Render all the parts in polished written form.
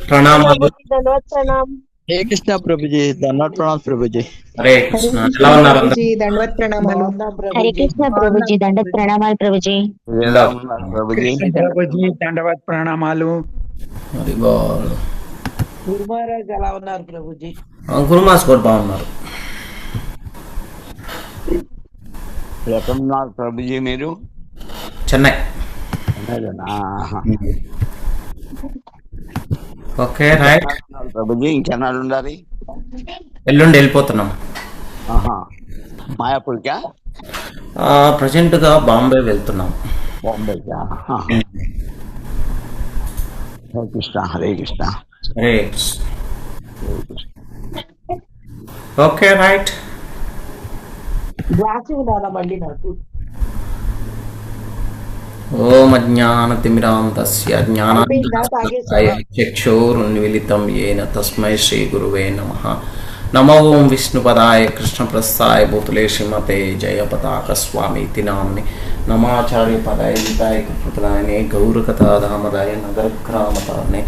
ప్రణామాలు. दंडवत प्रणाम। हे कृष्णा प्रभु जी, धन्यवाद प्रणाम प्रभु जी। హరే కృష్ణ. ఎలా ఉన్నారు అందరూ? ప్రభుజీ దండవత్ ప్రణామాలు. హరే కృష్ణ ప్రభుజీ, దండవత్ ప్రణామాలు ప్రభుజీ. प्रभु जी కృష్ణ ప్రభుజీ దండవత్ ప్రణామాలు. హరి బోల్. గురు మహారాజ్ ఎలా ఉన్నారు ప్రభుజీ? గురుమాస్ కూడా బాగున్నారు. ఎక్కడున్నారు ప్రభు जी మీరు? చెన్నై. ఆహా. Okay right. ప్రభు जी ఇంకెన్నాళ్ళు ఉండాలి? ఎల్లుండి వెళ్ళిపోతున్నాం. ఆహా. మాయాపూర్కా? ప్రజెంట్ గా బాంబే వెళ్తున్నాం. బాంబేకా? Hare Krishna Hare Krishna. Hare Krishna. Okay right. Glass ఉండాలా మళ్ళీ నాకు? ఓం అజ్ఞానతిమిరాంతస్య జ్ఞానాంజనశలాకయ చక్షురున్మిళితం యేన తస్మై శ్రీ గురువే నమః. నమో ఓం విష్ణుపదాయ కృష్ణప్రస్థాయ భూతలే శ్రీమతే జయపతాక స్వామితి నామ్ని నమాచార్య పదాయ గీతాయ కృపదాయనే గౌరకథాధామదాయ నగరగ్రామతానే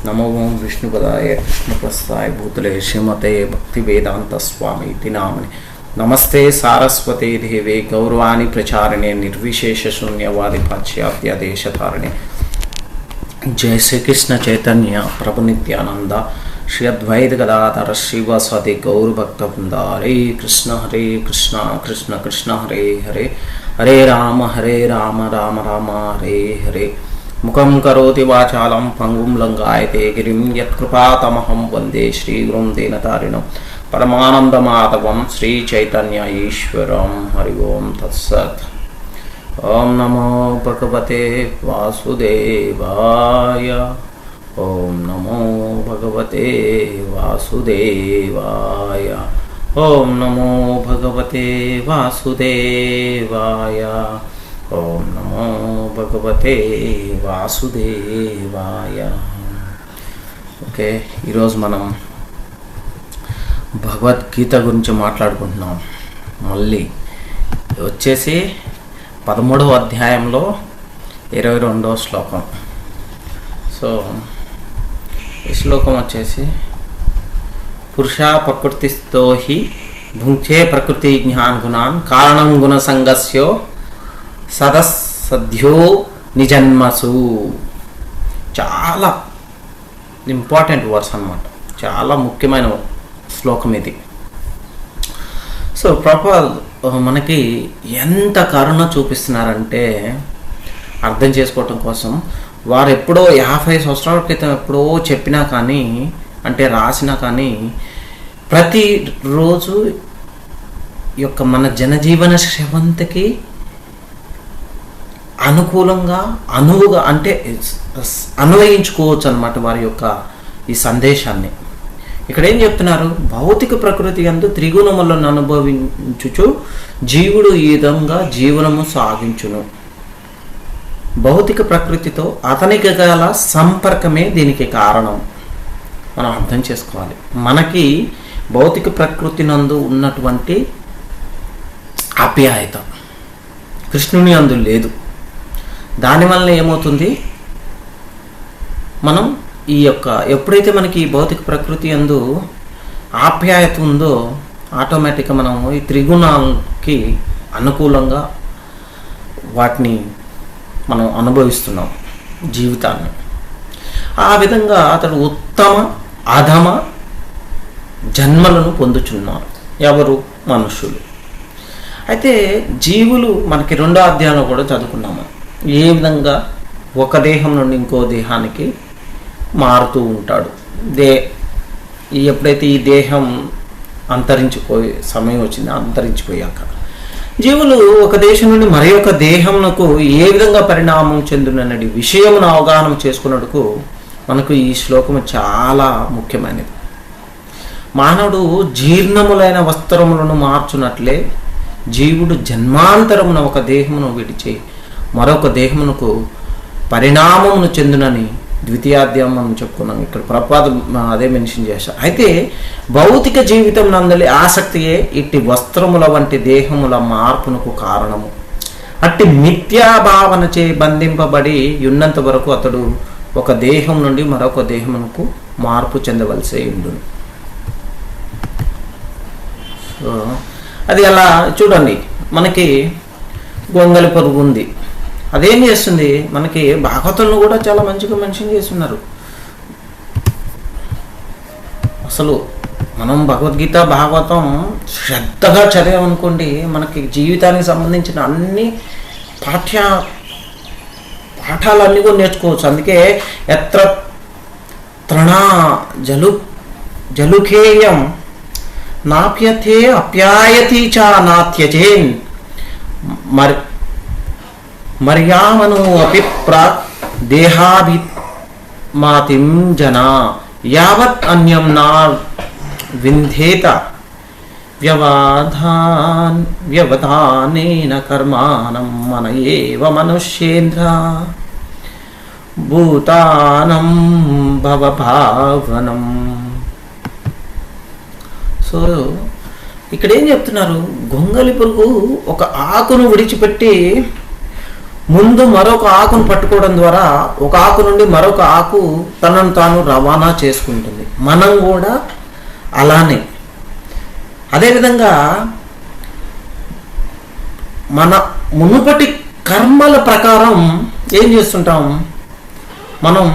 నమో ఓం విష్ణుపదాయ కృష్ణప్రస్థాయ భూతలే శ్రీమతే భక్తివేదాంత స్వామితి నామ్ని నమస్తే సారస్వతే దేవే గౌరవాణి ప్రచారిణే నిర్విశేష శూన్యవాది పాశ్చాత్య దేశతారిణే జయ శ్రీకృష్ణ చైతన్య ప్రభు నిత్యానంద శ్రీ అద్వైత గదాధర శ్రీవాసది గౌరభక్త బృంద. హరే కృష్ణ కృష్ణ కృష్ణ హరే హరే హరే రామ రామ రామ హరే హరే. ముఖం కరోతి వాచాలం పంగుం లంఘాయతే గిరిం యత్కృపాతమహం వందే శ్రీగురుం దీనతారిణం పరమానందమాధవం శ్రీ చైతన్య ఈశ్వరం. హరి ఓం తత్సత్. ఓం నమో భగవతే వాసుదేవాయ. ఓం నమో భగవతే వాసుదేవాయ. ఓం నమో భగవతే వాసుదేవాయ. ఓం నమో భగవతే వాసుదేవాయ. ఓకే, ఈరోజు మనం భగవద్గీత గురించి మాట్లాడుకుంటున్నాం. మళ్ళీ వచ్చేసి 13వ అధ్యాయంలో 22వ శ్లోకం. సో ఈ శ్లోకం వచ్చేసి పురుష ప్రకృతిస్థో హి భుంక్తే ప్రకృతి జ్ఞాన్ గుణాన్ కారణం గుణ సంగస్యో సదస్సద్యో నిజన్మసు. చాలా ఇంపార్టెంట్ వర్డ్స్ అన్నమాట, చాలా ముఖ్యమైన శ్లోకం ఇది. సో ప్రభుపాద్ మనకి ఎంత కరుణ చూపిస్తున్నారంటే అర్థం చేసుకోవటం కోసం, వారు ఎప్పుడో 50 సంవత్సరాల క్రితం ఎప్పుడో చెప్పినా కానీ, అంటే రాసినా కానీ, ప్రతిరోజు యొక్క మన జనజీవన శ్రవంతికి అనుకూలంగా అనువుగా అంటే అన్వయించుకోవచ్చు అన్నమాట వారి యొక్క ఈ సందేశాన్ని. ఇక్కడ ఏం చెప్తున్నారు? భౌతిక ప్రకృతి యందు త్రిగుణములను అనుభవించుచు జీవుడు ఈ విధంగా జీవనము సాగించును. భౌతిక ప్రకృతితో అతనికి గల సంపర్కమే దీనికి కారణం. మనం అర్థం చేసుకోవాలి. మనకి భౌతిక ప్రకృతి నందు ఉన్నటువంటి ఆప్యాయత కృష్ణుని అందు లేదు. దానివల్ల ఏమవుతుంది, మనం ఈ యొక్క ఎప్పుడైతే మనకి భౌతిక ప్రకృతి యందు ఆప్యాయత ఉందో ఆటోమేటిక్గా మనం ఈ త్రిగుణాలకి అనుకూలంగా వాటిని మనం అనుభవిస్తున్నాం జీవితాన్ని. ఆ విధంగా అతడు ఉత్తమ అధమ జన్మలను పొందుచున్నారు. ఎవరు? మనుషులు. అయితే జీవులు మనకి 2వ అధ్యాయంలో కూడా చదువుకున్నాము ఏ విధంగా ఒక దేహం నుండి ఇంకో దేహానికి మారుతూ ఉంటాడు. ఎప్పుడైతే ఈ దేహం అంతరించిపోయే సమయం వచ్చిందో, అంతరించిపోయాక జీవులు ఒక దేశం నుండి మరి ఒక దేహమునకు ఏ విధంగా పరిణామం చెందునన్నది విషయమును అవగాహన చేసుకున్నట్టుకు మనకు ఈ శ్లోకము చాలా ముఖ్యమైనది. మానవుడు జీర్ణములైన వస్త్రములను మార్చున్నట్లే జీవుడు జన్మాంతరమున ఒక దేహమును విడిచి మరొక దేహమునకు పరిణామమును చెందునని ద్వితీయాధ్యాయం మనం చెప్పుకున్నాం. ఇక్కడ ప్రభుపాద అదే మెన్షన్ చేశారు. అయితే భౌతిక జీవితం నందలి ఆసక్తియే ఇట్టి వస్త్రముల వంటి దేహముల మార్పునకు కారణము. అట్టి మిథ్యాభావనచే బంధింపబడి ఉన్నంత వరకు అతడు ఒక దేహం నుండి మరొక దేహమునకు మార్పు చెందవలసి ఉండును. సో అది అలా చూడండి, మనకి గొంగలి పురుగు ఉంది. అదేం చేస్తుంది, మనకి భాగవతంలో కూడా చాలా మంచిగా మెన్షన్ చేస్తున్నారు. అసలు మనం భగవద్గీత భాగవతం శ్రద్ధగా చదివామనుకోండి, మనకి జీవితానికి సంబంధించిన అన్ని పాఠాలన్నీ కూడా నేర్చుకోవచ్చు. అందుకే ఎత్ర త్రణా జలుఖేయం నాప్యతే అప్యాయతి చ నాత్యజేన్ మర్యామను అపి దేహాభిమాతిం జనా యావత్ అన్యం నా వింధేత వ్యవధానేన కర్మాణం మన ఏవ మనుష్యేంద్ర భూతానం భవభావనం. సో ఇక్కడ ఏం చెప్తున్నారు, గొంగలి పురుగు ఒక ఆకును విడిచిపెట్టి ముందు మరొక ఆకును పట్టుకోవడం ద్వారా ఒక ఆకు నుండి మరొక ఆకు తనను తాను రవాణా చేసుకుంటుంది. మనం కూడా అలానే. అదేవిధంగా మన మునుపటి కర్మల ప్రకారం ఏం చేస్తుంటాం, మనం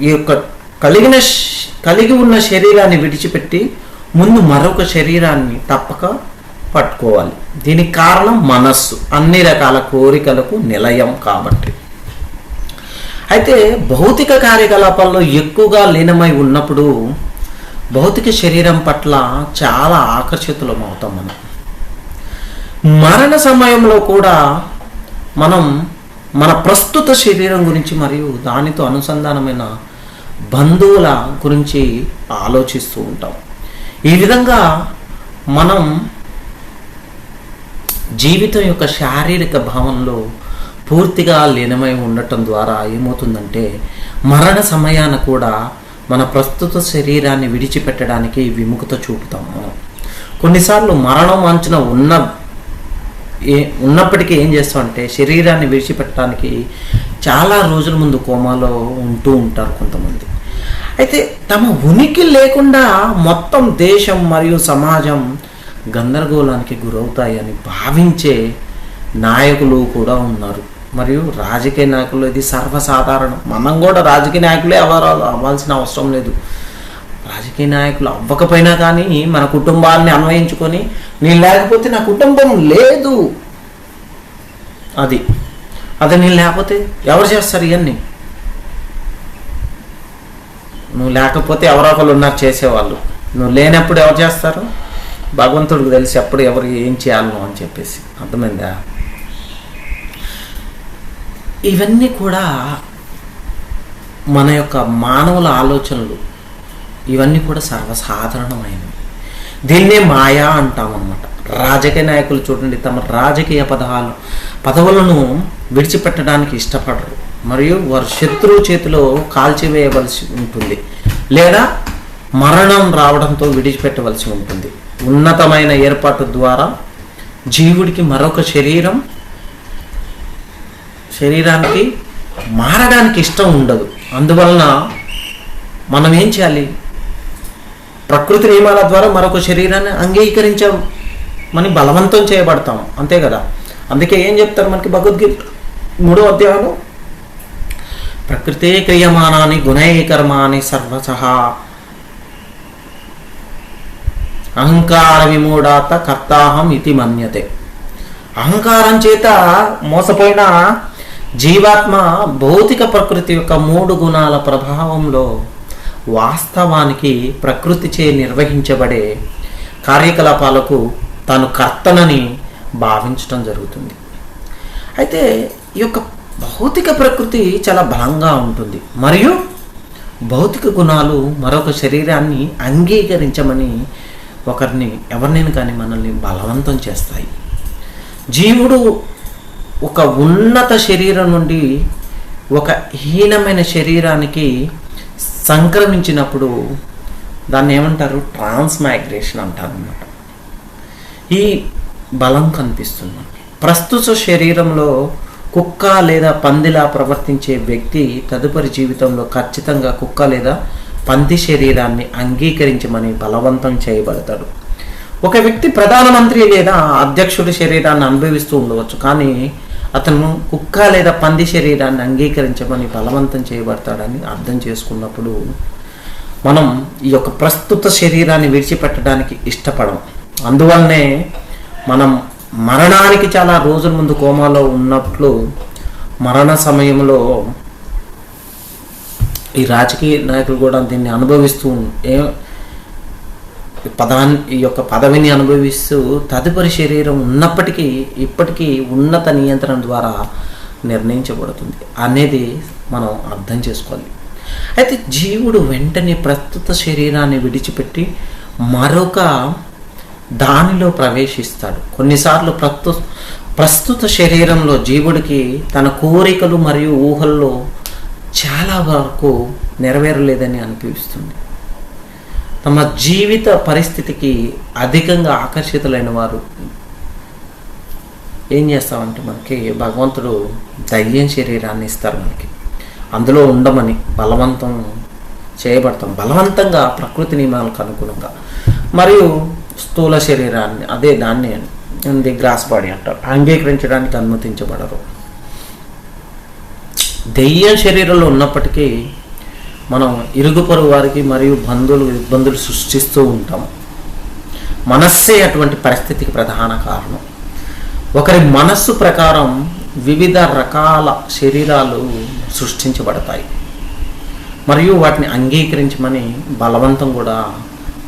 ఈ యొక్క కలిగి ఉన్న శరీరాన్ని విడిచిపెట్టి ముందు మరొక శరీరాన్ని తప్పక పట్టుకోవాలి. దీనికి కారణం మనస్సు, అన్ని రకాల కోరికలకు నిలయం కాబట్టి. అయితే భౌతిక కార్యకలాపాల్లో ఎక్కువగా లీనమై ఉన్నప్పుడు భౌతిక శరీరం పట్ల చాలా ఆకర్షితులం అవుతాం. మనం మరణ సమయంలో కూడా మనం మన ప్రస్తుత శరీరం గురించి మరియు దానితో అనుసంధానమైన బంధువుల గురించి ఆలోచిస్తూ ఉంటాం. ఈ విధంగా మనం జీవితం యొక్క శారీరక భావంలో పూర్తిగా లీనమై ఉండటం ద్వారా ఏమవుతుందంటే మరణ సమయాన కూడా మన ప్రస్తుత శరీరాన్ని విడిచిపెట్టడానికి విముఖత చూపుతాం. మనం కొన్నిసార్లు మరణం అంచున ఉన్నప్పటికీ ఏం చేస్తామంటే శరీరాన్ని విడిచిపెట్టడానికి చాలా రోజుల ముందు కోమాలో ఉంటూ ఉంటారు కొంతమంది. అయితే తమ ఉనికి లేకుండా మొత్తం దేశం మరియు సమాజం గందరగోళానికి గురవుతాయని భావించే నాయకులు కూడా ఉన్నారు. మరియు రాజకీయ నాయకులు ఇది సర్వసాధారణం. మనం కూడా రాజకీయ నాయకులే అవ్వాల్సిన అవసరం లేదు. రాజకీయ నాయకులు అవ్వకపోయినా కానీ మన కుటుంబాలని అన్వయించుకొని నేను లేకపోతే నా కుటుంబం లేదు, అది నేను లేకపోతే ఎవరు చేస్తారు ఇవన్నీ? నువ్వు లేకపోతే ఎవరో ఒకరు ఉన్నారు చేసేవాళ్ళు. నువ్వు లేనప్పుడు ఎవరు చేస్తారు? భగవంతుడికి తెలిసి అప్పుడు ఎవరు ఏం చేయాలను అని చెప్పేసి. అర్థమైందా? ఇవన్నీ కూడా మన యొక్క మానవుల ఆలోచనలు, ఇవన్నీ కూడా సర్వసాధారణమైనవి. దీన్నే మాయా అంటామన్నమాట. రాజకీయ నాయకులు చూడండి, తమ రాజకీయ పదవులను విడిచిపెట్టడానికి ఇష్టపడరు మరియు వారు శత్రువు చేతిలో కాల్చివేయవలసి ఉంటుంది లేదా మరణం రావడంతో విడిచిపెట్టవలసి ఉంటుంది. ఉన్నతమైన ఏర్పాటు ద్వారా జీవుడికి మరొక శరీరానికి మారడానికి ఇష్టం ఉండదు. అందువలన మనం ఏం చేయాలి? ప్రకృతి నియమాల ద్వారా మరొక శరీరాన్ని అంగీకరించమని బలవంతం చేయబడతాం, అంతే కదా. అందుకే ఏం చెప్తారు మనకి భగవద్గీత 3వ అధ్యాయంలో, ప్రకృతే క్రియమానాని గుణై కర్మాని సర్వశః అహంకార విమూఢాత కర్తాహం ఇతి మన్యతే. అహంకారం చేత మోసపోయిన జీవాత్మ భౌతిక ప్రకృతి యొక్క 3 గుణాల ప్రభావంలో వాస్తవానికి ప్రకృతిచే నిర్వహించబడే కార్యకలాపాలకు తాను కర్తనని భావించటం జరుగుతుంది. అయితే ఈ యొక్క భౌతిక ప్రకృతి చాలా బలంగా ఉంటుంది మరియు భౌతిక గుణాలు మరొక శరీరాన్ని అంగీకరించమని ఎవరినైనా కానీ మనల్ని బలవంతం చేస్తాయి. జీవుడు ఒక ఉన్నత శరీరం నుండి ఒక హీనమైన శరీరానికి సంక్రమించినప్పుడు దాన్ని ఏమంటారు? ట్రాన్స్మైగ్రేషన్ అంటారు అన్నమాట. ఈ బలం కనిపిస్తుంది. ప్రస్తుత శరీరంలో కుక్క లేదా పందిలా ప్రవర్తించే వ్యక్తి తదుపరి జీవితంలో ఖచ్చితంగా కుక్క లేదా పంది శరీరాన్ని అంగీకరించమని బలవంతం చేయబడతాడు. ఒక వ్యక్తి ప్రధానమంత్రి లేదా అధ్యక్షుడి శరీరాన్ని అనుభవిస్తూ ఉండవచ్చు, కానీ అతను కుక్క లేదా పంది శరీరాన్ని అంగీకరించమని బలవంతం చేయబడతాడని అర్థం చేసుకున్నప్పుడు మనం ఈ యొక్క ప్రస్తుత శరీరాన్ని విడిచిపెట్టడానికి ఇష్టపడం. అందువల్లనే మనం మరణానికి చాలా రోజుల ముందు కోమాలో ఉన్నట్లు మరణ సమయంలో ఈ రాజకీయ నాయకులు కూడా దీన్ని అనుభవిస్తూ ఈ యొక్క పదవిని అనుభవిస్తూ తదుపరి శరీరం ఉన్నప్పటికీ ఇప్పటికీ ఉన్నత నియంత్రణ ద్వారా నిర్ణయించబడుతుంది అనేది మనం అర్థం చేసుకోవాలి. అయితే జీవుడు వెంటనే ప్రస్తుత శరీరాన్ని విడిచిపెట్టి మరొక దానిలో ప్రవేశిస్తాడు. కొన్నిసార్లు ప్రస్తుత శరీరంలో జీవుడికి తన కోరికలు మరియు ఊహల్లో చాలా వరకు నెరవేరలేదని అనిపిస్తుంది. తమ జీవిత పరిస్థితికి అధికంగా ఆకర్షితులైన వారు ఏం చేస్తామంటే మనకి భగవంతుడు దయ్యం శరీరాన్ని ఇస్తారు మనకి, అందులో ఉండమని బలవంతం చేయబడతాం, బలవంతంగా ప్రకృతి నియమాలకు అనుగుణంగా. మరియు స్థూల శరీరాన్ని అదే దాన్ని గ్రాస్ బాడీ అంటారు, అంగీకరించడానికి అనుమతించబడరు. దెయ్యం శరీరంలో ఉన్నప్పటికీ మనం ఇరుగు పొరుగు వారికి మరియు ఇబ్బందులు సృష్టిస్తూ ఉంటాం. మనస్సే అటువంటి పరిస్థితికి ప్రధాన కారణం. ఒకరి మనస్సు ప్రకారం వివిధ రకాల శరీరాలు సృష్టించబడతాయి మరియు వాటిని అంగీకరించమని బలవంతం కూడా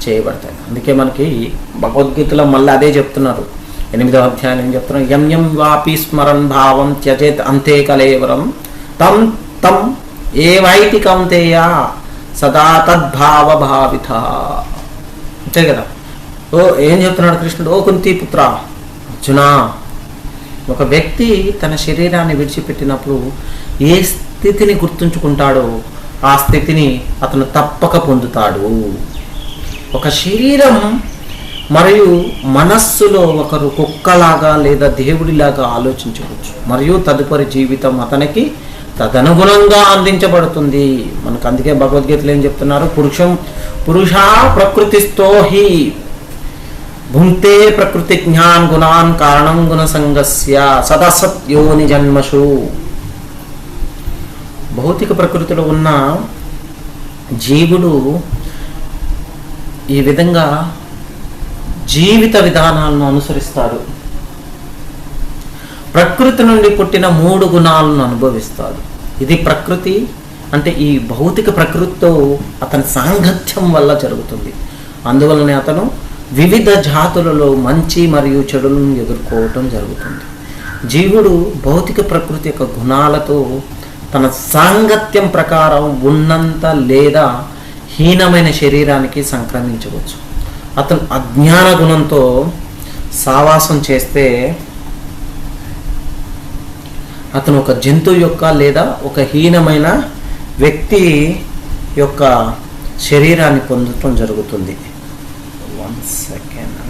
చేయబడతాయి. అందుకే మనకి భగవద్గీతలో మళ్ళీ అదే చెప్తున్నారు, 8వ అధ్యాయం ఏం చెప్తున్నారు, యం యం వాపి స్మరన్ భావం త్యజేత్ అంతే కలేవరం తం తం ఏవైతి కౌంతేయ సదా తద్భావ భావిత. అంతే కదా. ఏం చెప్తున్నాడు కృష్ణుడు, ఓ కుంతి పుత్ర అర్జున, ఒక వ్యక్తి తన శరీరాన్ని విడిచిపెట్టినప్పుడు ఏ స్థితిని గుర్తుంచుకుంటాడో ఆ స్థితిని అతను తప్పక పొందుతాడు. ఒక శరీరం మరియు మనస్సులో ఒకరు కుక్కలాగా లేదా దేవుడిలాగా ఆలోచించవచ్చు మరియు తదుపరి జీవితం అతనికి తదనుగుణంగా అందించబడుతుంది. మనకు అందుకే భగవద్గీతలో ఏం చెప్తున్నారు, పురుషా ప్రకృతిస్థో హి భుంక్తే ప్రకృతి జ్ఞాన్ గుణాన్ కారణం గుణ సంగస్య సదసత్యోని జన్మషు. భౌతిక ప్రకృతిలో ఉన్న జీవుడు ఈ విధంగా జీవిత విధానాలను అనుసరిస్తాడు. ప్రకృతి నుండి పుట్టిన 3 గుణాలను అనుభవిస్తాడు. ఇది ప్రకృతి అంటే ఈ భౌతిక ప్రకృతితో అతని సాంగత్యం వల్ల జరుగుతుంది. అందువలనే అతను వివిధ జాతులలో మంచి మరియు చెడులను ఎదుర్కోవటం జరుగుతుంది. జీవుడు భౌతిక ప్రకృతి యొక్క గుణాలతో తన సాంగత్యం ప్రకారం ఉన్నంత లేదా హీనమైన శరీరానికి సంక్రమించవచ్చు. అతను అజ్ఞాన గుణంతో సావాసం చేస్తే అతను ఒక జంతువు యొక్క లేదా ఒక హీనమైన వ్యక్తి యొక్క శరీరాన్ని పొందటం జరుగుతుంది. 1 సెకండ్,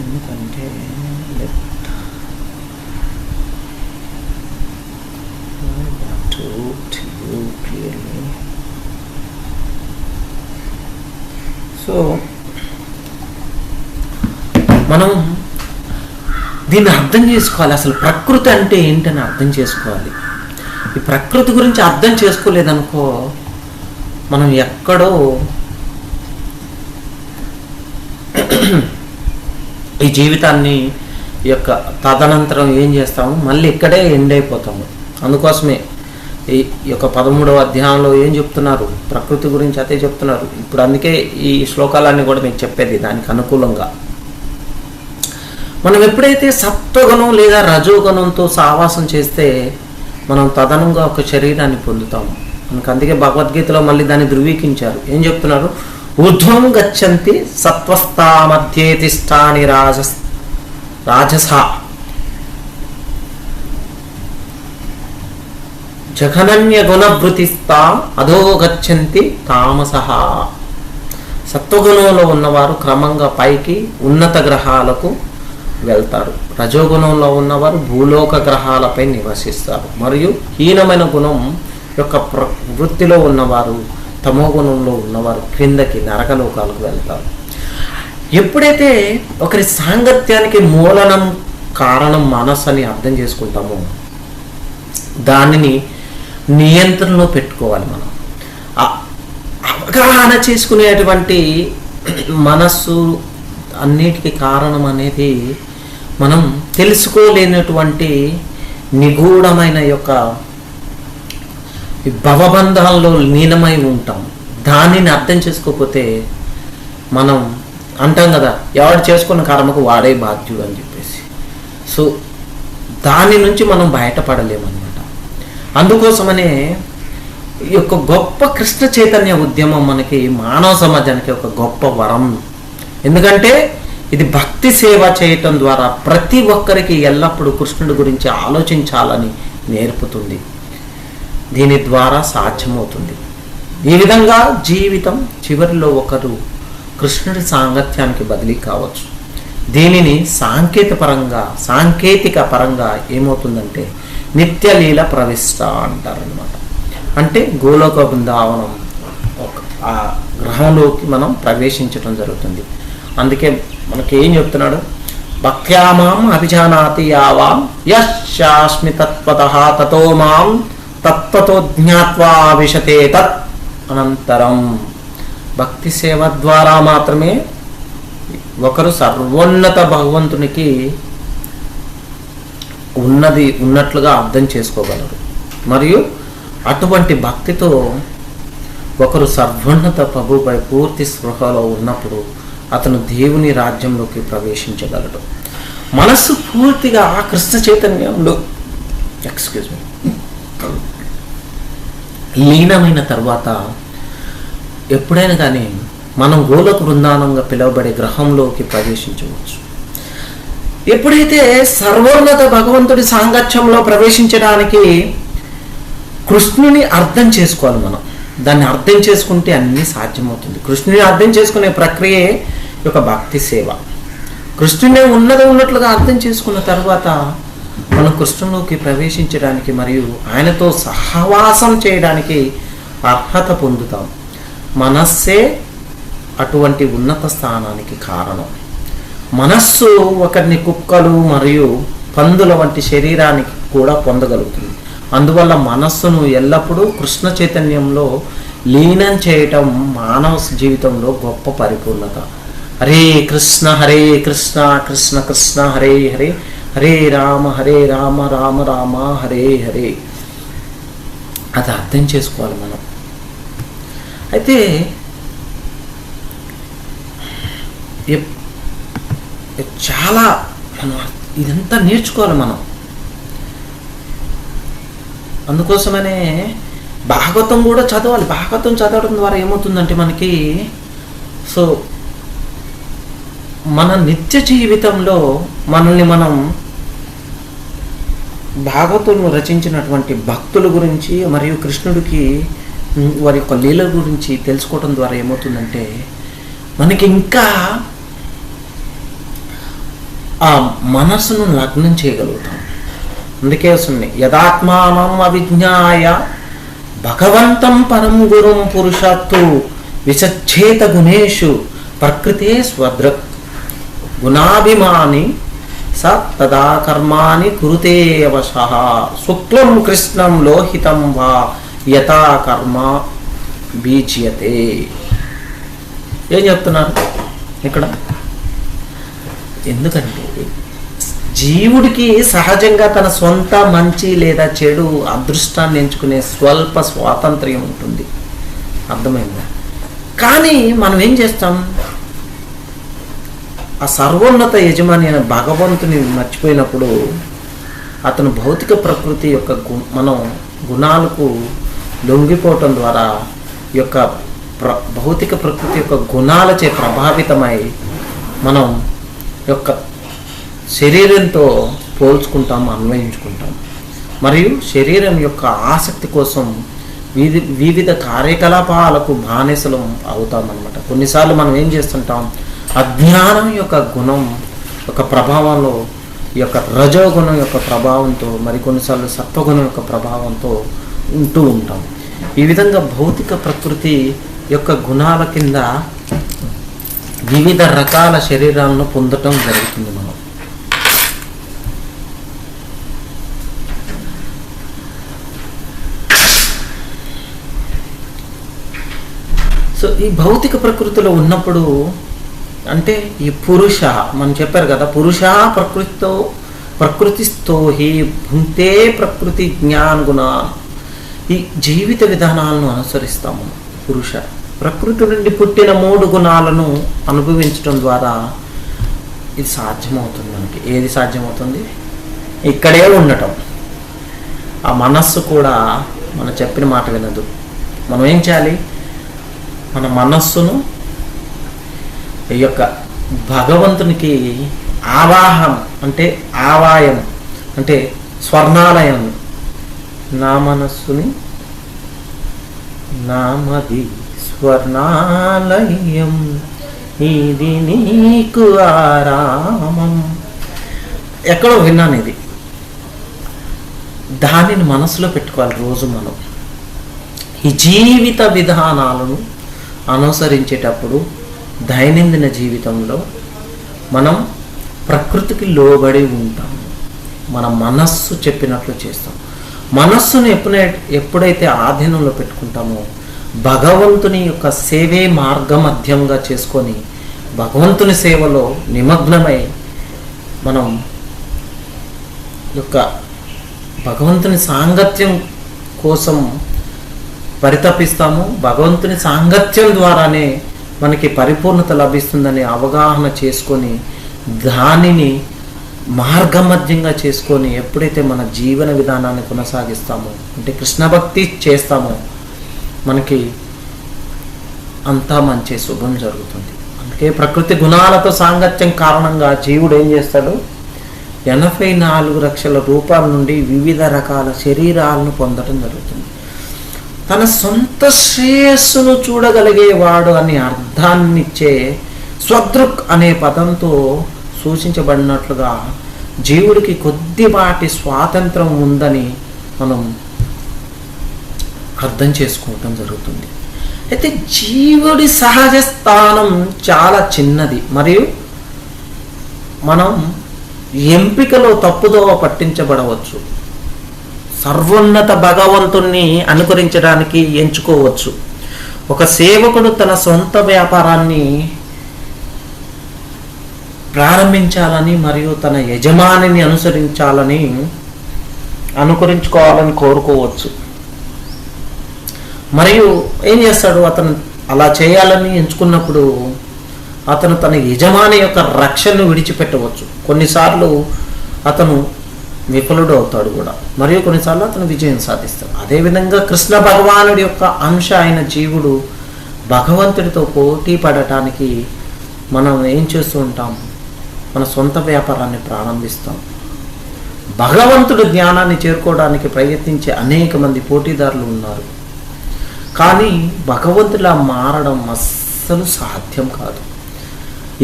ఎందుకంటే సో మనం దీన్ని అర్థం చేసుకోవాలి. అసలు ప్రకృతి అంటే ఏంటని అర్థం చేసుకోవాలి. ఈ ప్రకృతి గురించి అర్థం చేసుకోలేదనుకో మనం ఎక్కడో ఈ జీవితాన్ని యొక్క తదనంతరం ఏం చేస్తాము, మళ్ళీ ఇక్కడే ఎండ్ అయిపోతాము. అందుకోసమే ఈ యొక్క 13వ అధ్యాయంలో ఏం చెప్తున్నారు, ప్రకృతి గురించి అదే చెప్తున్నారు. ఇప్పుడు అందుకే ఈ శ్లోకాలన్నీ కూడా మీకు చెప్పేది దానికి అనుకూలంగా. మనం ఎప్పుడైతే సత్వగుణం లేదా రజోగుణంతో సావాసం చేస్తే మనం తదనంగా ఒక శరీరాన్ని పొందుతాము. మనకు అందుకే భగవద్గీతలో మళ్ళీ దాన్ని ధృవీకరించారు. ఏం చెప్తున్నారు, ఊర్ధ్వం గచ్చంతి సత్వస్థా మధ్యే తిష్టాని రాజస జఘనన్య గుణభృతిస్తా అధో గచ్చంతి తామసః. సత్వగుణంలో ఉన్నవారు క్రమంగా పైకి ఉన్నత గ్రహాలకు వెళ్తారు. రజోగుణంలో ఉన్నవారు భూలోక గ్రహాలపై నివసిస్తారు. మరియు హీనమైన గుణం యొక్క వృత్తిలో ఉన్నవారు, తమో గుణంలో ఉన్నవారు క్రిందకి నరకలోకాలకు వెళ్తారు. ఎప్పుడైతే ఒకరి సాంగత్యానికి మూలనం కారణం మనస్సు అని అర్థం చేసుకుంటామో దానిని నియంత్రణలో పెట్టుకోవాలి. మనం అవగాహన చేసుకునేటువంటి మనస్సు అన్నిటికీ కారణం అనేది మనం తెలుసుకోలేనటువంటి నిగూఢమైన యొక్క భవబంధాల్లో లీనమై ఉంటాం. దానిని అర్థం చేసుకోకపోతే మనం అంటాం కదా, ఎవడు చేసుకున్న కర్మకు వాడే బాధ్యుడు అని చెప్పేసి. సో దాని నుంచి మనం బయటపడలేమన్నమాట. అందుకోసమనే ఈ యొక్క గొప్ప కృష్ణ చైతన్య ఉద్యమం మనకి మానవ సమాజానికి ఒక గొప్ప వరం. ఎందుకంటే ఇది భక్తి సేవ చేయటం ద్వారా ప్రతి ఒక్కరికి ఎల్లప్పుడూ కృష్ణుడి గురించి ఆలోచించాలని నేర్పుతుంది. దీని ద్వారా సాధ్యమవుతుంది. ఈ విధంగా జీవితం చివరిలో ఒకరు కృష్ణుడి సాంగత్యానికి బదిలీ కావచ్చు. దీనిని సాంకేతిక పరంగా ఏమవుతుందంటే నిత్యలీల ప్రవిష్ట అంటారనమాట. అంటే గోలోక బృందావనం ఆ గ్రహంలోకి మనం ప్రవేశించడం జరుగుతుంది. అందుకే మనకి ఏం చెప్తున్నాడు, భక్త్యామాం అభిజానాతి యావాం యస్మి తత్వతః తతో మాం తత్వతో జ్ఞాత్వా విశతే తత్ అనంతరం. భక్తి సేవ ద్వారా మాత్రమే ఒకరు సర్వోన్నత భగవంతునికి ఉన్నట్లుగా అర్థం చేసుకోగలరు. మరియు అటువంటి భక్తితో ఒకరు సర్వోన్నత ప్రభుపై పూర్తి స్పృహలో ఉన్నప్పుడు అతను దేవుని రాజ్యంలోకి ప్రవేశించగలడు. మనస్సు పూర్తిగా కృష్ణ చైతన్యంలో లీనమైన తర్వాత ఎప్పుడైనా కానీ మనం గోలోక బృందావనంగా పిలువబడే గ్రహంలోకి ప్రవేశించవచ్చు. ఎప్పుడైతే సర్వోన్నత భగవంతుడి సాంగత్యంలో ప్రవేశించడానికి కృష్ణుని అర్థం చేసుకోవాలి. మనం దాన్ని అర్థం చేసుకుంటే అన్నీ సాధ్యమవుతుంది. కృష్ణుని అర్థం చేసుకునే ప్రక్రియే ఒక భక్తి సేవ. కృష్ణునే ఉన్నట్లుగా అర్థం చేసుకున్న తర్వాత మనం కృష్ణులోకి ప్రవేశించడానికి మరియు ఆయనతో సహవాసం చేయడానికి అర్హత పొందుతాం. మనస్సే అటువంటి ఉన్నత స్థానానికి కారణం. మనస్సు ఒకరిని కుక్కలు మరియు పందుల వంటి శరీరానికి కూడా పొందగలుగుతుంది. అందువల్ల మనస్సును ఎల్లప్పుడూ కృష్ణ చైతన్యంలో లీనం చేయటం మానవ జీవితంలో గొప్ప పరిపూర్ణత. హరే కృష్ణ కృష్ణ కృష్ణ హరే హరే, హరే రామ రామ రామ హరే హరే. అది అర్థం చేసుకోవాలి మనం. అయితే చాలా మనం ఇదంతా నేర్చుకోవాలి మనం. అందుకోసమనే భాగవతం కూడా చదవాలి. భాగవతం చదవడం ద్వారా ఏమవుతుందంటే మనకి మన నిత్య జీవితంలో మనల్ని మనం భాగవతం రచించినటువంటి భక్తుల గురించి మరియు కృష్ణుడికి వారి యొక్క లీల గురించి తెలుసుకోవడం ద్వారా ఏమవుతుందంటే మనకి ఇంకా ఆ మనస్సును లగ్నం చేయగలుగుతాం. అందుకే వస్తుంది, యదాత్మానం అవిజ్ఞాయ భగవంతం పరం గురుం పురుషాత్తు విసచ్చేత గుణేషు ప్రకృతే స్వదృక్ గుణాభిమాని స తదా కర్మాని కురుతే వశః శుక్లం కృష్ణం లోహితం వా యథా కర్మ బీజ్యతే. ఏం చెప్తున్నారు ఇక్కడ? ఎందుకంటే జీవుడికి సహజంగా తన సొంత మంచి లేదా చెడు అదృష్టాన్ని ఎంచుకునే స్వల్ప స్వాతంత్ర్యం ఉంటుంది. అర్థమైందా? కానీ మనం ఏం చేస్తాం, ఆ సర్వోన్నత యజమాని అయిన భగవంతుని మర్చిపోయినప్పుడు అతను భౌతిక ప్రకృతి యొక్క మనం గుణాలకు లొంగిపోవటం ద్వారా ఈ యొక్క భౌతిక ప్రకృతి యొక్క గుణాలచే ప్రభావితమై మనం యొక్క శరీరంతో పోల్చుకుంటాం, అన్వయించుకుంటాం. మరియు శరీరం యొక్క ఆసక్తి కోసం వివిధ కార్యకలాపాలకు బానిసలం అవుతాం అన్నమాట. కొన్నిసార్లు మనం ఏం చేస్తుంటాం, అజ్ఞానం యొక్క గుణం ఒక ప్రభావంలో ఈ యొక్క రజోగుణం యొక్క ప్రభావంతో, మరికొన్నిసార్లు సత్వగుణం యొక్క ప్రభావంతో ఉంటూ ఉంటాం. ఈ విధంగా భౌతిక ప్రకృతి యొక్క గుణాల కింద వివిధ రకాల శరీరాలను పొందటం జరుగుతుంది మనం. సో ఈ భౌతిక ప్రకృతిలో ఉన్నప్పుడు అంటే ఈ పురుష మనం చెప్పారు కదా, పురుష ప్రకృతిస్థో హి భుంతే ప్రకృతి జ్ఞాన గుణ. ఈ జీవిత విధానాలను అనుసరిస్తాము. పురుష ప్రకృతి నుండి పుట్టిన 3 గుణాలను అనుభవించడం ద్వారా ఇది సాధ్యమవుతుంది. మనకి ఏది సాధ్యమవుతుంది? ఇక్కడే ఉండటం. ఆ మనస్సు కూడా మనం చెప్పిన మాట వినదు. మనం ఏం చేయాలి? మన మనస్సును ఈ యొక్క భగవంతునికి ఆవాహం అంటే ఆవాయం అంటే స్వర్ణాలయం. నా మనస్సుని నామది స్వర్ణాలయం ఇది నీకు ఆరామం. ఎక్కడో విన్నాను ఇది. దానిని మనసులో పెట్టుకోవాలి రోజు మనం. ఈ జీవిత విధానాలను అనుసరించేటప్పుడు దైనందిన జీవితంలో మనం ప్రకృతికి లోబడి ఉంటాము. మన మనస్సు చెప్పినట్లు చేస్తాం. మనస్సును ఎప్పుడైతే ఆధీనంలో పెట్టుకుంటామో భగవంతుని యొక్క సేవే మార్గమధ్యంగా చేసుకొని భగవంతుని సేవలో నిమగ్నమై మనం యొక్క భగవంతుని సాంగత్యం కోసం పరితపిస్తాము. భగవంతుని సాంగత్యం ద్వారానే మనకి పరిపూర్ణత లభిస్తుందని అవగాహన చేసుకొని దానిని మార్గమధ్యంగా చేసుకొని ఎప్పుడైతే మన జీవన విధానాన్ని కొనసాగిస్తామో అంటే కృష్ణ భక్తి చేస్తామో మనకి అంతా మంచి శుభం జరుగుతుంది. అందుకే ప్రకృతి గుణాలతో సాంగత్యం కారణంగా జీవుడు ఏం చేస్తాడు? 84 లక్షల రూపాయల నుండి వివిధ రకాల శరీరాలను పొందడం జరుగుతుంది. తన సొంత శ్రేయస్సును చూడగలిగేవాడు అని అర్థాన్నిచ్చే స్వదృక్ అనే పదంతో సూచించబడినట్లుగా జీవుడికి కొద్దిపాటి స్వాతంత్రం ఉందని మనం అర్థం చేసుకోవటం జరుగుతుంది. అయితే జీవుడి సహజ స్థానం చాలా చిన్నది మరియు మనం ఎంపికలో తప్పుదోవ పట్టించబడవచ్చు. సర్వోన్నత భగవంతుణ్ణి అనుకరించడానికి ఎంచుకోవచ్చు. ఒక సేవకుడు తన సొంత వ్యాపారాన్ని ప్రారంభించాలని మరియు తన యజమానిని అనుకరించుకోవాలని కోరుకోవచ్చు. మరియు ఏం చేస్తాడు? అతను అలా చేయాలని ఎంచుకున్నప్పుడు అతను తన యజమాని యొక్క రక్షణను విడిచిపెట్టవచ్చు. కొన్నిసార్లు అతను విఫలుడు అవుతాడు కూడా, మరియు కొన్నిసార్లు అతను విజయం సాధిస్తాడు. అదేవిధంగా కృష్ణ భగవానుడి యొక్క అంశ అయిన జీవుడు భగవంతుడితో పోటీ పడటానికి మనం ఏం చేస్తూ ఉంటాం? మన సొంత వ్యాపారాన్ని ప్రారంభిస్తాం. భగవంతుడి జ్ఞానాన్ని చేరుకోవడానికి ప్రయత్నించే అనేక మంది పోటీదారులు ఉన్నారు. కానీ భగవంతులా మారడం అస్సలు సాధ్యం కాదు.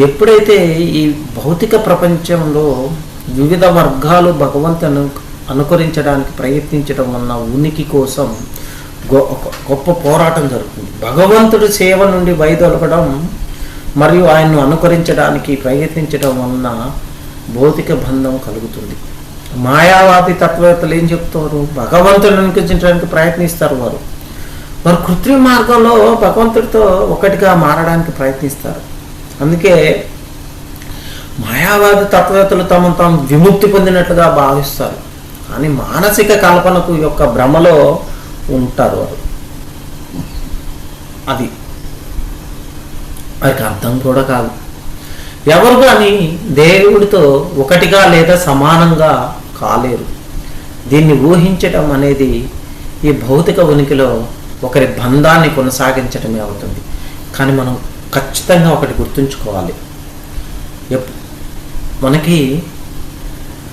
ఎప్పుడైతే ఈ భౌతిక ప్రపంచంలో వివిధ వర్గాలు భగవంతుని అనుకరించడానికి ప్రయత్నించడం వలన ఉనికి కోసం గొప్ప పోరాటం జరుగుతుంది. భగవంతుడి సేవ నుండి వైదొలగడం మరియు ఆయన్ను అనుకరించడానికి ప్రయత్నించడం వలన భౌతిక బంధం కలుగుతుంది. మాయావాది తత్వవేత్తలు ఏం చెప్తారు? భగవంతుడిని అనుకరించడానికి ప్రయత్నిస్తారు. వారు కృత్రిమ మార్గంలో భగవంతుడితో ఒకటిగా మారడానికి ప్రయత్నిస్తారు. అందుకే మాయావాది తత్వవేత్తలు తాము విముక్తి పొందినట్లుగా భావిస్తారు. కానీ మానసిక కల్పనకు యొక్క భ్రమలో ఉంటారు వారు. అది వారికి అర్థం కూడా కాదు. ఎవరు కానీ దేవుడితో ఒకటిగా లేదా సమానంగా కాలేరు. దీన్ని ఊహించటం అనేది ఈ భౌతిక ఉనికిలో ఒకరి బంధాన్ని కొనసాగించటమే అవుతుంది. కానీ మనం ఖచ్చితంగా ఒకటి గుర్తుంచుకోవాలి.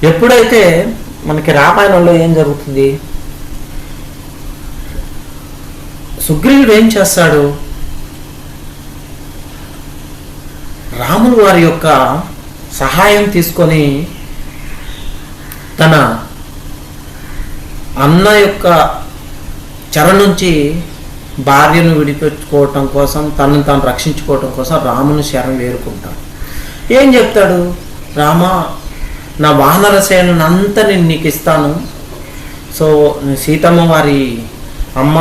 ఎప్పుడైతే మనకి రామాయణంలో ఏం జరుగుతుంది? సుగ్రీవుడు ఏం చేస్తాడు? రాములు వారి యొక్క సహాయం తీసుకొని తన అన్న యొక్క చెర నుంచి భార్యను విడిపెట్టుకోవటం కోసం తనను తాను రక్షించుకోవటం కోసం రాముని శరణు వేరుకుంటాడు. ఏం చెప్తాడు? రామా, నా వానర సేనను అంతా నేను నీకు ఇస్తాను. సో సీతమ్మ వారి అమ్మ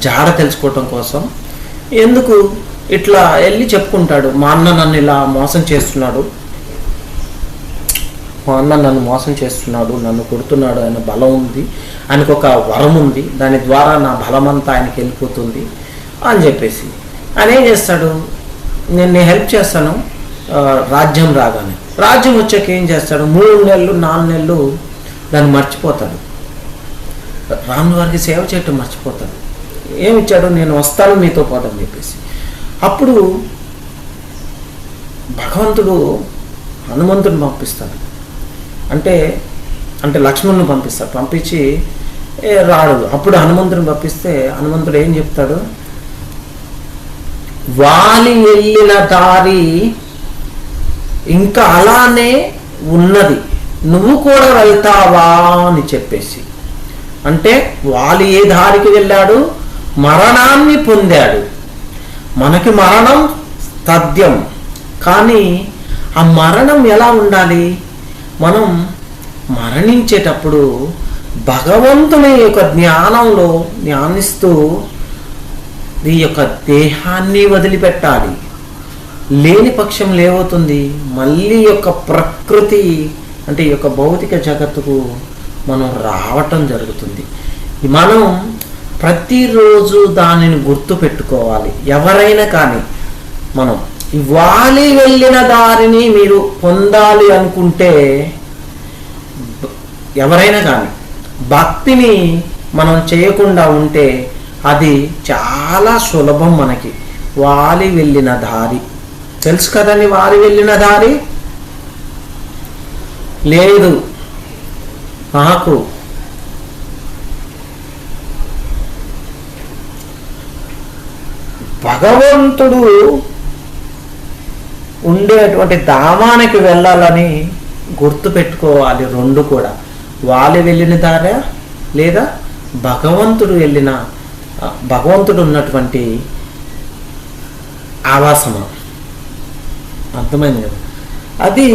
జాడ తెలుసుకోవటం కోసం ఎందుకు ఇట్లా వెళ్ళి చెప్పుకుంటాడు, మా అన్న నన్ను ఇలా మోసం చేస్తున్నాడు, మా అన్న నన్ను మోసం చేస్తున్నాడు, నన్ను కొడుతున్నాడు, ఆయన బలం ఉంది, ఆయనకు ఒక వరం ఉంది, దాని ద్వారా నా బలమంతా ఆయనకి వెళ్ళిపోతుంది అని చెప్పేసి ఆయన ఏం చేస్తాడు, నేను హెల్ప్ చేస్తాను రాజ్యం రాగానే. రాజ్యం వచ్చాక ఏం చేస్తాడు, 3 నెలలు 4 నెలలు దాన్ని మర్చిపోతాడు, రాముల వారికి సేవ చేయటం మర్చిపోతాడు. ఏమిచ్చాడు, నేను వస్తాను మీతో పాటు అని చెప్పేసి. అప్పుడు భగవంతుడు హనుమంతుడిని పంపిస్తాడు, అంటే లక్ష్మణుని పంపిస్తాడు. పంపించి రాడు. అప్పుడు హనుమంతుడిని పంపిస్తే హనుమంతుడు ఏం చెప్తాడు, వాలి వెళ్ళిన దారి ఇంకా అలానే ఉన్నది, నువ్వు కూడా వెళ్తావా అని చెప్పేసి. అంటే వాలి ఏ దారికి వెళ్ళాడు, మరణాన్ని పొందాడు. మనకి మరణం తథ్యం, కానీ ఆ మరణం ఎలా ఉండాలి, మనం మరణించేటప్పుడు భగవంతుని యొక్క జ్ఞానంలో జ్ఞానిస్తూ ఈ యొక్క దేహాన్ని వదిలిపెట్టాలి. లేని పక్షం ఏమవుతుంది, మళ్ళీ యొక్క ప్రకృతి అంటే ఈ యొక్క భౌతిక జగత్తుకు మనం రావటం జరుగుతుంది. మనం ప్రతిరోజు దానిని గుర్తు పెట్టుకోవాలి. ఎవరైనా కానీ మనం వాలి వెళ్ళిన దారిని మీరు పొందాలి అనుకుంటే, ఎవరైనా కానీ భక్తిని మనం చేయకుండా ఉంటే అది చాలా సులభం. మనకి వాలి వెళ్ళిన దారి తెలుసు కదండి, వాలి వెళ్ళిన దారి లేదు. నాకు భగవంతుడు ఉండేటువంటి ధామానికి వెళ్ళాలని గుర్తు పెట్టుకోవాలి. 2 కూడా, వాలి వెళ్ళిన దారా లేదా భగవంతుడు ఉన్నటువంటి ఆవాసమా. అర్థమైంది కదా? అది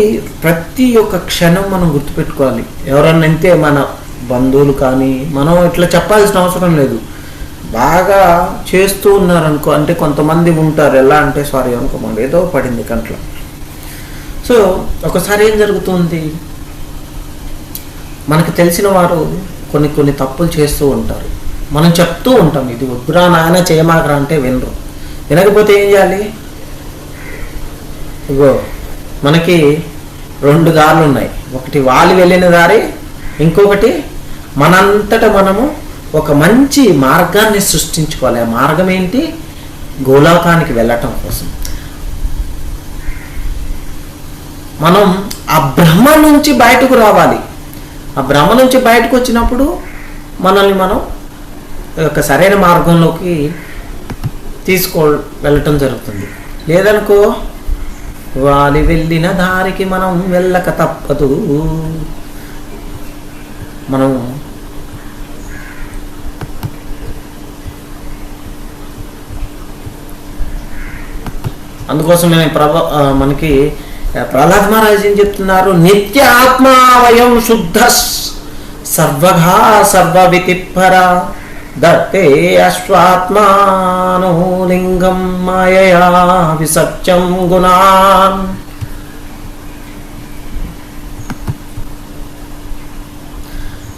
ప్రతి ఒక్క క్షణం మనం గుర్తుపెట్టుకోవాలి. ఎవరన్నా అంతే మన బంధువులు కానీ మనం ఇట్లా చెప్పాల్సిన అవసరం లేదు. బాగా చేస్తూ ఉన్నారనుకో, అంటే కొంతమంది ఉంటారు ఎలా అంటే, సారీ అనుకోమండి ఏదో పడింది కంట్లో. సో ఒకసారి ఏం జరుగుతుంది, మనకు తెలిసిన వారు కొన్ని తప్పులు చేస్తూ ఉంటారు. మనం చెప్తూ ఉంటాం, ఇది వద్దురా నాయన చేయమాకరా అంటే వినరు. వినకపోతే ఏం చేయాలి, ఇగో మనకి 2 దారులు ఉన్నాయి. ఒకటి వాలి వెళ్ళిన దారి, ఇంకొకటి మనంతట మనము ఒక మంచి మార్గాన్ని సృష్టించుకోవాలి. ఆ మార్గం ఏంటి, గోలోకానికి వెళ్ళటం కోసం మనం ఆ భ్రమ నుంచి బయటకు రావాలి. ఆ భ్రమ నుంచి బయటకు వచ్చినప్పుడు మనల్ని మనం ఒక సరైన మార్గంలోకి వెళ్ళటం జరుగుతుంది. లేదనుకో, వాలి వెళ్ళిన దారికి మనం వెళ్ళక తప్పదు. మనం అందుకోసమే మనకి ప్రహ్లాద్ మహారాజ్ ఏం చెప్తున్నారు, నిత్య ఆత్మావయం శుద్ధ సర్వఘా సర్వవితిపర దత్తే అశ్వాత్మానో లింగం మాయయా విసత్యం గుణాన్.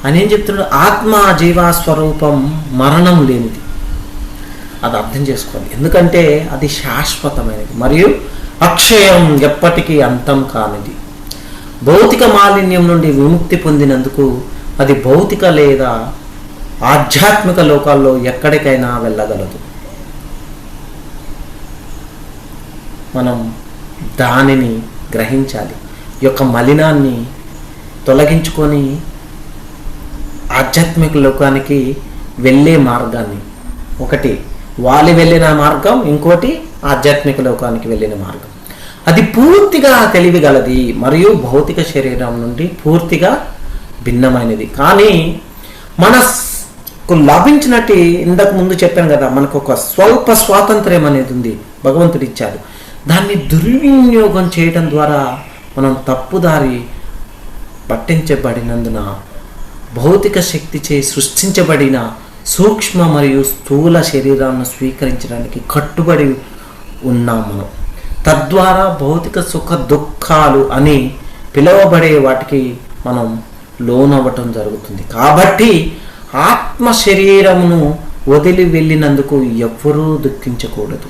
అని ఏం చెప్తున్నాడు, ఆత్మ జీవాస్వరూపం మరణం లేనిది. అది అర్థం చేసుకోవాలి. ఎందుకంటే అది శాశ్వతమైనది మరియు అక్షయం, ఎప్పటికీ అంతం కానిది. భౌతిక మాలిన్యం నుండి విముక్తి పొందినందుకు అది భౌతిక లేదా ఆధ్యాత్మిక లోకాల్లో ఎక్కడికైనా వెళ్ళగలదు. మనం దానిని గ్రహించాలి. ఈ యొక్క మలినాన్ని తొలగించుకొని ఆధ్యాత్మిక లోకానికి వెళ్ళే మార్గాన్ని, ఒకటి వాలి వెళ్ళిన మార్గం, ఇంకోటి ఆధ్యాత్మిక లోకానికి వెళ్ళిన మార్గం. అది పూర్తిగా తెలివిగలది మరియు భౌతిక శరీరం నుండి పూర్తిగా భిన్నమైనది. కానీ మనకు లభించినట్టు ఇంతకు ముందు చెప్పాను కదా, మనకు ఒక స్వల్ప స్వాతంత్ర్యం అనేది ఉంది, భగవంతుడు ఇచ్చాడు. దాన్ని దుర్వినియోగం చేయడం ద్వారా మనం తప్పుదారి పట్టించబడినందున భౌతిక శక్తిచే సృష్టించబడిన సూక్ష్మ మరియు స్థూల శరీరాన్ని స్వీకరించడానికి కట్టుబడి ఉన్నాం మనం. తద్వారా భౌతిక సుఖ దుఃఖాలు అని పిలువబడే వాటికి మనం లోనవ్వటం జరుగుతుంది. కాబట్టి ఆత్మ శరీరమును వదిలి వెళ్ళినందుకు ఎవ్వరూ దుఃఖించకూడదు.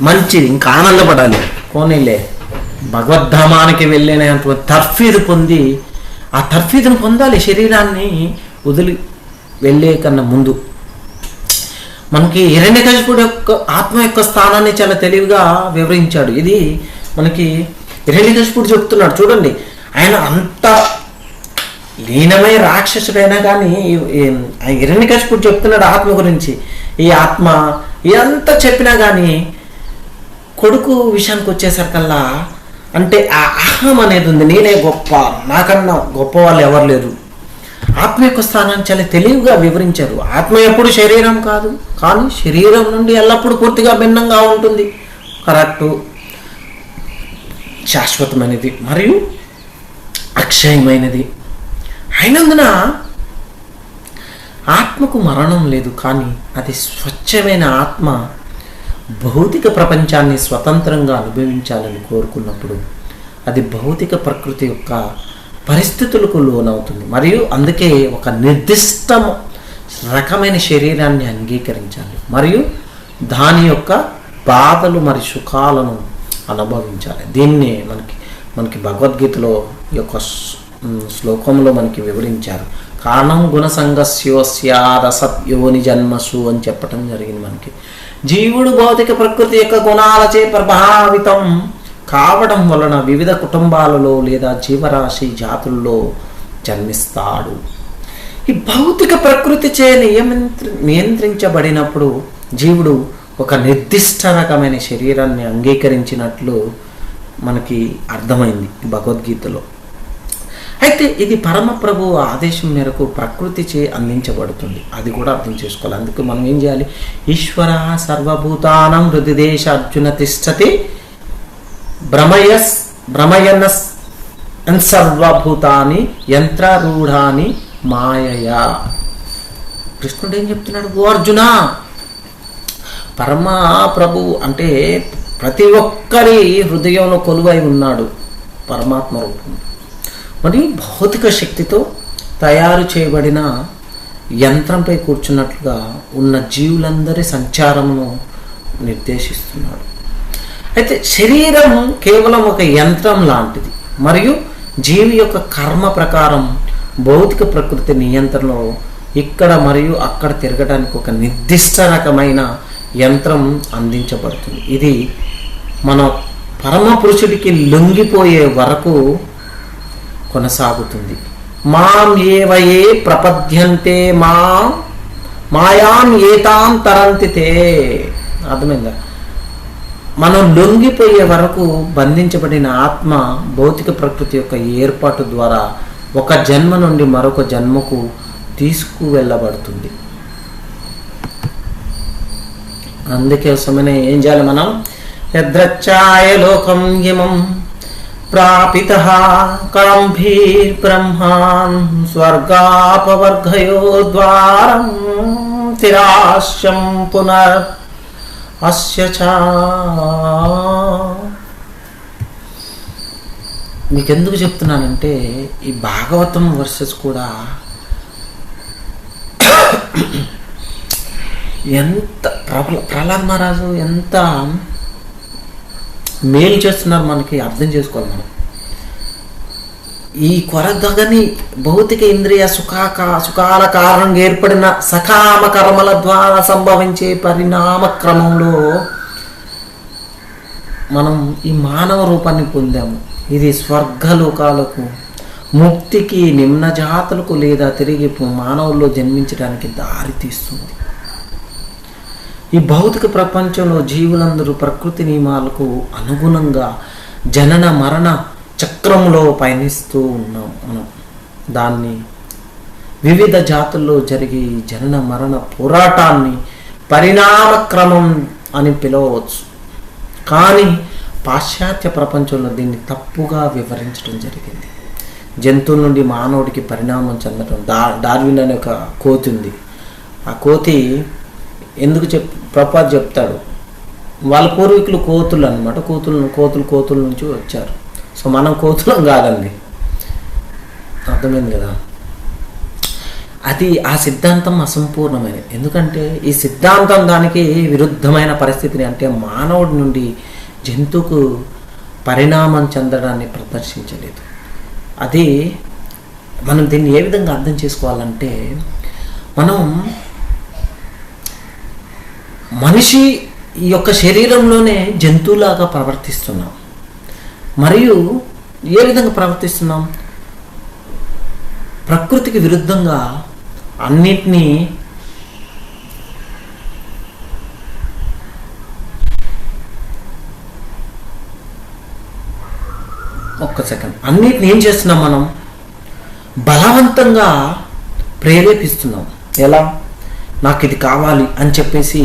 మంచిది, ఇంకా ఆనందపడాలి. కోనేలే భగవద్ధామానికి వెళ్ళినంత తర్ఫీదు పొంది, ఆ తర్ఫీదును పొందాలి. శరీరాన్ని వదిలి వెళ్ళే కన్నా ముందు మనకి హిరణ్యకశిపుడు యొక్క ఆత్మ యొక్క స్థానాన్ని చాలా తెలివిగా వివరించాడు. ఇది మనకి హిరణ్యకశిపుడు చెప్తున్నాడు. చూడండి, ఆయన అంత లీనమై రాక్షసుడైనా కానీ హిరణ్యకశిపుడు చెప్తున్నాడు ఆత్మ గురించి. ఈ ఆత్మ ఎంత చెప్పినా కానీ కొడుకు విషయానికి వచ్చేసరికల్లా అంటే ఆ అహం అనేది ఉంది. నేనే గొప్ప, నాకన్నా గొప్ప వాళ్ళు ఎవరు లేరు. ఆత్మ యొక్క స్థానాన్ని చాలా తెలివిగా వివరించారు. ఆత్మ ఎప్పుడు శరీరం కాదు, కానీ శరీరం నుండి ఎల్లప్పుడూ పూర్తిగా భిన్నంగా ఉంటుంది. కరెక్టు, శాశ్వతమైనది మరియు అక్షయమైనది అయినందున ఆత్మకు మరణం లేదు. కానీ అది స్వచ్ఛమైన ఆత్మ భౌతిక ప్రపంచాన్ని స్వతంత్రంగా అనుభవించాలని కోరుకున్నప్పుడు అది భౌతిక ప్రకృతి యొక్క పరిస్థితులకు లోనవుతుంది. మరియు అందుకే ఒక నిర్దిష్ట రకమైన శరీరాన్ని అంగీకరించాలి మరియు దాని యొక్క బాధలు మరియు సుఖాలను అనుభవించాలి. దీన్ని మనకి భగవద్గీతలో ఈ యొక్క శ్లోకంలో మనకి వివరించారు. కారణం గుణసంగస్యోస్యాదసత్యోని జన్మసు అని చెప్పటం జరిగింది. మనకి జీవుడు భౌతిక ప్రకృతి యొక్క గుణాలచే ప్రభావితం కావడం వలన వివిధ కుటుంబాలలో లేదా జీవరాశి జాతుల్లో జన్మిస్తాడు. ఈ భౌతిక ప్రకృతిచే నియంత్రించబడినప్పుడు జీవుడు ఒక నిర్దిష్ట రకమైన శరీరాన్ని అంగీకరించినట్లు మనకి అర్థమైంది భగవద్గీతలో. అయితే ఇది పరమప్రభు ఆదేశం మేరకు ప్రకృతిచే అందించబడుతుంది. అది కూడా అర్థం చేసుకోవాలి. అందుకు మనం ఏం చేయాలి? ఈశ్వర సర్వభూతానం హృదిదేశ అర్జున తిష్టతి భ్రమయనస్ సర్వభూతాని యంత్రరూఢాని మాయయా. కృష్ణుడు ఏం చెప్తున్నాడు? ఓ అర్జున, పరమ ప్రభు అంటే ప్రతి ఒక్కరి హృదయంలో కొలువై ఉన్నాడు పరమాత్మ రూపం. మరియు భౌతిక శక్తితో తయారు చేయబడిన యంత్రంపై కూర్చున్నట్లుగా ఉన్న జీవులందరి సంచారమును నిర్దేశిస్తున్నాడు. అయితే శరీరం కేవలం ఒక యంత్రం లాంటిది మరియు జీవి యొక్క కర్మ ప్రకారం భౌతిక ప్రకృతి నియంత్రణలో ఇక్కడ మరియు అక్కడ తిరగడానికి ఒక నిర్దిష్ట రకమైన యంత్రం అందించబడుతుంది. ఇది మన పరమ పురుషుడికి లొంగిపోయే వరకు కొనసాగుతుంది. మాం ఏవయే ప్రపద్యంతే మాయాం ఏతాం తరంతితే. అర్థమైందా? మనం లొంగిపోయే వరకు బంధించబడిన ఆత్మ భౌతిక ప్రకృతి యొక్క ఏర్పాటు ద్వారా ఒక జన్మ నుండి మరొక జన్మకు తీసుకువెళ్ళబడుతుంది. అందుకోసమనే ఏం చేయాలి మనం? యద్రచ్చాయ లోకం ఇమం ప్రాపితః కాంభీర్ బ్రహ్మాన్ స్వర్గాపవర్గయో ద్వారం తిరాశ్యం పునర్ అస్య చ. మీకెందుకు చెప్తున్నానంటే ఈ భాగవతం వర్సెస్ కూడా ఎంత ప్రహ్లాద్ మహారాజు ఎంత మేలు చేస్తున్నారు మనకి అర్థం చేసుకోవాలి. మనం ఈ కొరదగని భౌతిక ఇంద్రియ సుఖాల కారణంగా ఏర్పడిన సకామ కర్మల ద్వారా సంభవించే పరిణామ క్రమంలో మనం ఈ మానవ రూపాన్ని పొందాము. ఇది స్వర్గలోకాలకు, ముక్తికి, నిమ్న జాతులకు లేదా తిరిగి మానవుల్లో జన్మించడానికి దారి తీస్తుంది. ఈ భౌతిక ప్రపంచంలో జీవులందరూ ప్రకృతి నియమాలకు అనుగుణంగా జనన మరణ చక్రంలో పయనిస్తూ ఉన్నాం మనం. దాన్ని వివిధ జాతుల్లో జరిగే జనన మరణ పోరాటాన్ని పరిణామక్రమం అని పిలవవచ్చు. కానీ పాశ్చాత్య ప్రపంచంలో దీన్ని తప్పుగా వివరించడం జరిగింది. జంతువుల నుండి మానవుడికి పరిణామం చెందడం. డార్విన్ అనే ఒక కోతి ఉంది. ఆ కోతి ఎందుకు ప్రభుపాద చెప్తాడు, వాళ్ళ పూర్వీకులు కోతులు అనమాట. కోతుల నుంచి వచ్చారు. సో మనం కోతులం కాదండి, అర్థమైంది కదా. అది ఆ సిద్ధాంతం అసంపూర్ణమైనది. ఎందుకంటే ఈ సిద్ధాంతం దానికి విరుద్ధమైన పరిస్థితిని, అంటే మానవుడి నుండి జంతువుకు పరిణామం చెందడాన్ని ప్రదర్శించలేదు. అది మనం దీన్ని ఏ విధంగా అర్థం చేసుకోవాలంటే, మనం మనిషి ఈ యొక్క శరీరంలోనే జంతువులాగా ప్రవర్తిస్తున్నాం. మరియు ఏ విధంగా ప్రవర్తిస్తున్నాం? ప్రకృతికి విరుద్ధంగా అన్నిటినీ అన్నిటిని ఏం చేస్తున్నాం? మనం బలవంతంగా ప్రేరేపిస్తున్నాం. ఎలా? నాకు ఇది కావాలి అని చెప్పేసి